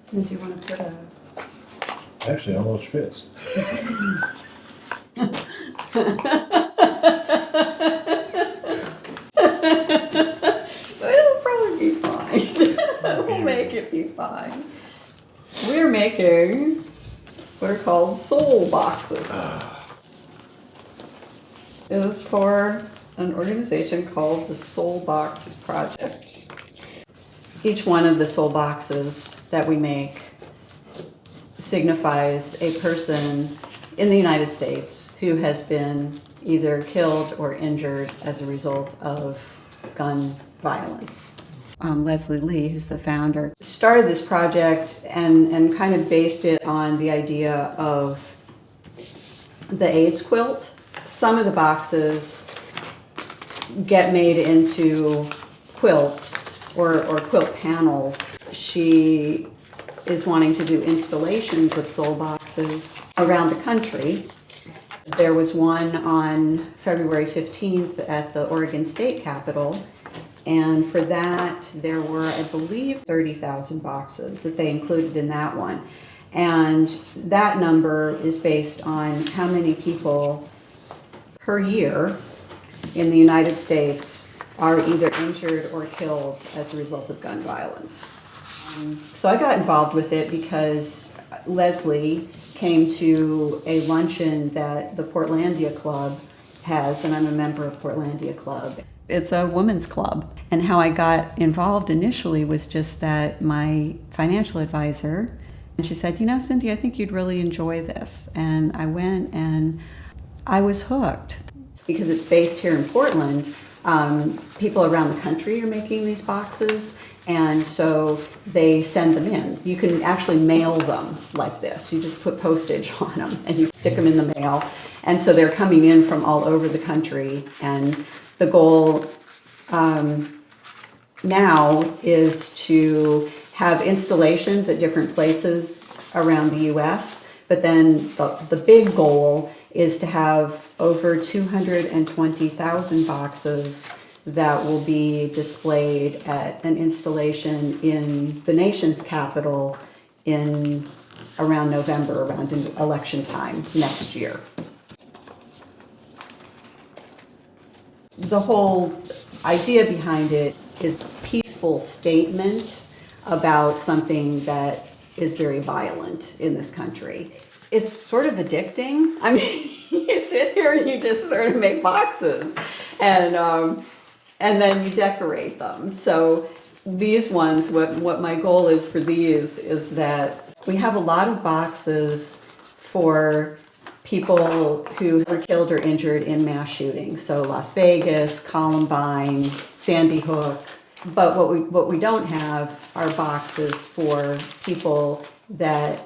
Do you want to put a... Actually, it almost fits. It'll probably be fine. We'll make it be fine. We're making what are called soul boxes. It is for an organization called the Soul Box Project. Each one of the soul boxes that we make signifies a person in the United States who has been either killed or injured as a result of gun violence. Leslie Lee, who's the founder, started this project and kind of based it on the idea of the AIDS quilt. Some of the boxes get made into quilts or quilt panels. She is wanting to do installations of soul boxes around the country. There was one on February 15th at the Oregon State Capitol, and for that there were, I believe, 30,000 boxes that they included in that one. And that number is based on how many people per year in the United States are either injured or killed as a result of gun violence. So I got involved with it because Leslie came to a luncheon that the Portlandia Club has, and I'm a member of Portlandia Club. It's a women's club. And how I got involved initially was just that my financial advisor, and she said, you know, Cindy, I think you'd really enjoy this. And I went and I was hooked. Because it's based here in Portland, people around the country are making these boxes, and so they send them in. You can actually mail them like this. You just put postage on them and you stick them in the mail. And so they're coming in from all over the country, and the goal now is to have installations at different places around the US, but then the big goal is to have over 220,000 boxes that will be displayed at an installation in the nation's capital in around November, around election time next year. The whole idea behind it is a peaceful statement about something that is very violent in this country. It's sort of addicting. I mean, you sit here and you just sort of make boxes, and then you decorate them. So these ones, what my goal is for these is that we have a lot of boxes for people who were killed or injured in mass shootings. So Las Vegas, Columbine, Sandy Hook. But what we don't have are boxes for people that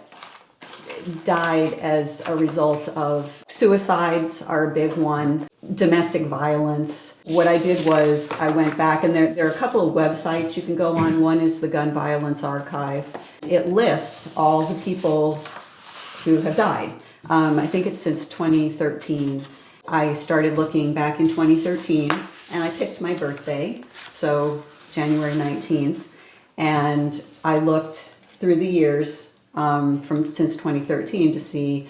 died as a result of suicides are a big one, domestic violence. What I did was I went back, and there are a couple of websites you can go on. One is the Gun Violence Archive. It lists all the people who have died. I think it's since 2013. I started looking back in 2013, and I picked my birthday, so January 19th, and I looked through the years since 2013 to see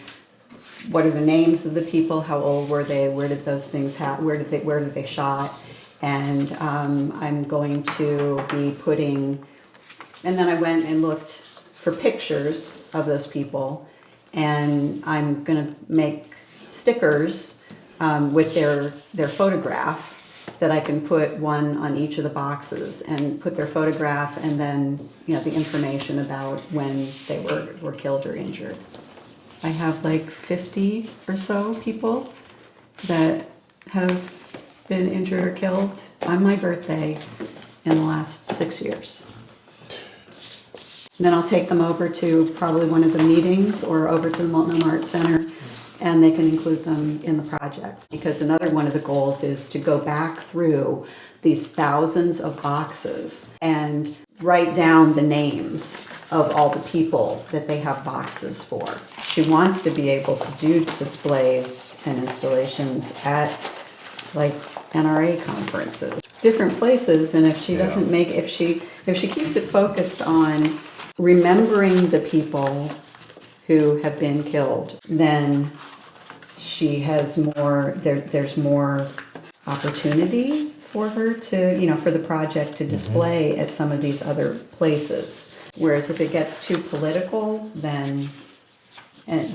what are the names of the people, how old were they, where did those things happen, where did they shot, and I'm going to be putting, and then I went and looked for pictures of those people, and I'm going to make stickers with their photograph that I can put one on each of the boxes and put their photograph and then, you know, the information about when they were killed or injured. I have like 50 or so people that have been injured or killed on my birthday in the last 6 years. And then I'll take them over to probably one of the meetings or over to the Multnomah Art Center, and they can include them in the project. Because another one of the goals is to go back through these thousands of boxes and write down the names of all the people that they have boxes for. She wants to be able to do displays and installations at like NRA conferences, different places, and if she doesn't make, if she keeps it focused on remembering the people who have been killed, then she has more, there's more opportunity for her to, for the project to display at some of these other places. Whereas if it gets too political, then it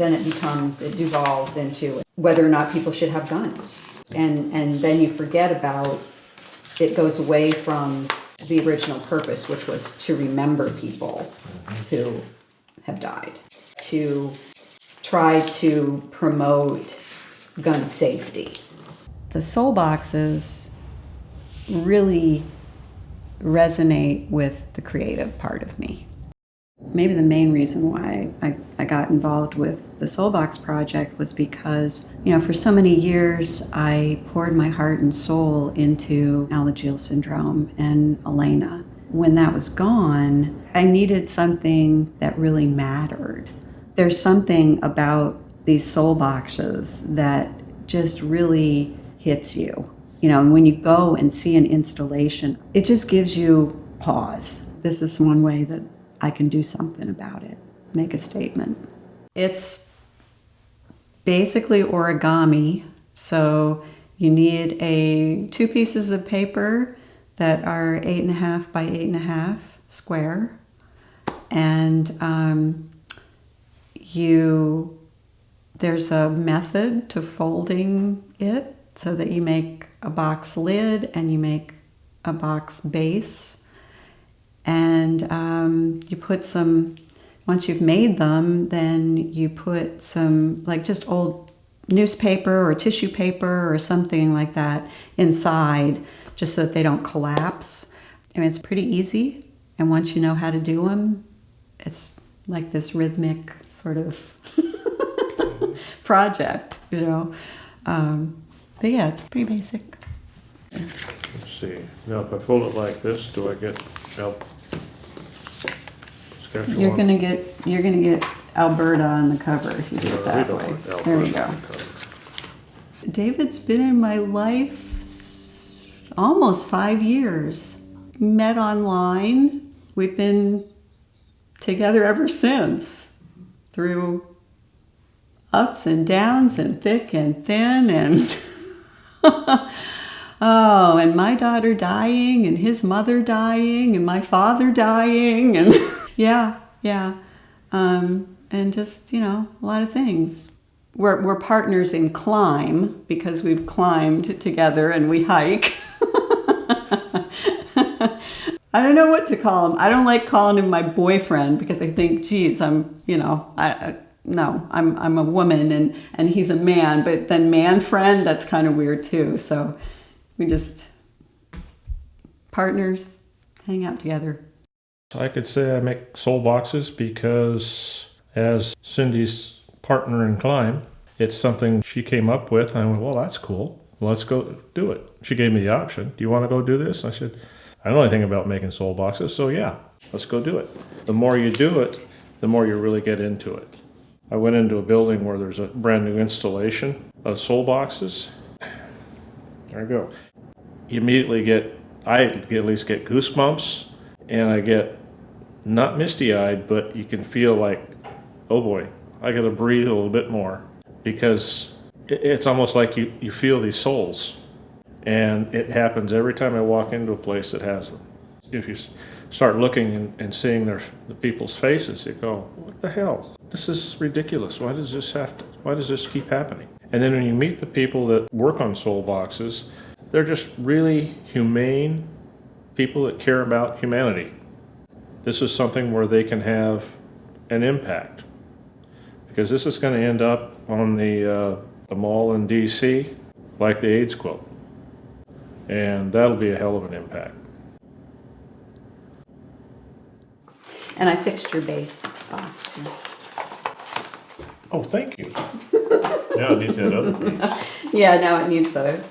devolves into whether or not people should have guns. And then you forget about, it goes away from the original purpose, which was to remember people who have died, to try to promote gun safety. The soul boxes really resonate with the creative part of me. Maybe the main reason why I got involved with the Soul Box project was because, for so many years I poured my heart and soul into Alagille syndrome and Elena. When that was gone, I needed something that really mattered. There's something about these soul boxes that just really hits you. And when you go and see an installation, it just gives you pause. This is one way that I can do something about it, make a statement. It's basically origami. So you need 2 pieces of paper that are 8.5 by 8.5 square. And there's a method to folding it so that you make a box lid and you make a box base. And you put once you've made them, then you put some, just old newspaper or tissue paper or something like that inside, just so that they don't collapse. It's pretty easy. And once you know how to do them, it's like this rhythmic sort of project, But yeah, it's pretty basic. Let's see. Now, if I fold it like this, do I get help? You're gonna get Alberta on the cover if you do it that way. There you go. David's been in my life almost 5 years. Met online. We've been together ever since, through ups and downs and thick and thin and oh, and my daughter dying and his mother dying and my father dying and yeah. And just, a lot of things. We're partners in climb because we've climbed together and we hike. I don't know what to call him. I don't like calling him my boyfriend because I think, geez, I'm a woman and he's a man, but then man friend, that's kind of weird too. So we just partners, hang out together. I could say I make soul boxes because as Cindy's partner in climb, it's something she came up with. And I went, well, that's cool. Let's go do it. She gave me the option. Do you want to go do this? I said, I don't know anything about making soul boxes, so yeah, let's go do it. The more you do it, the more you really get into it. I went into a building where there's a brand new installation of soul boxes. There you go. You immediately I at least get goosebumps, and I get not misty-eyed, but you can feel like, oh boy, I gotta breathe a little bit more, because it's almost like you feel these souls, and it happens every time I walk into a place that has them. If you start looking and seeing the people's faces, you go, what the hell? This is ridiculous. Why does this keep happening? And then when you meet the people that work on soul boxes, they're just really humane people that care about humanity. This is something where they can have an impact, because this is going to end up on the mall in DC like the AIDS quilt, and that'll be a hell of an impact. And I fixed your base box here. Oh, thank you. Now it needs that other piece. Yeah, now it needs a...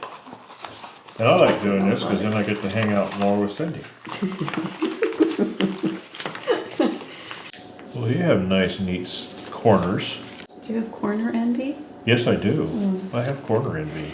And I like doing this because then I get to hang out more with Cindy. Well, you have nice, neat corners. Do you have corner envy? Yes, I do. I have corner envy.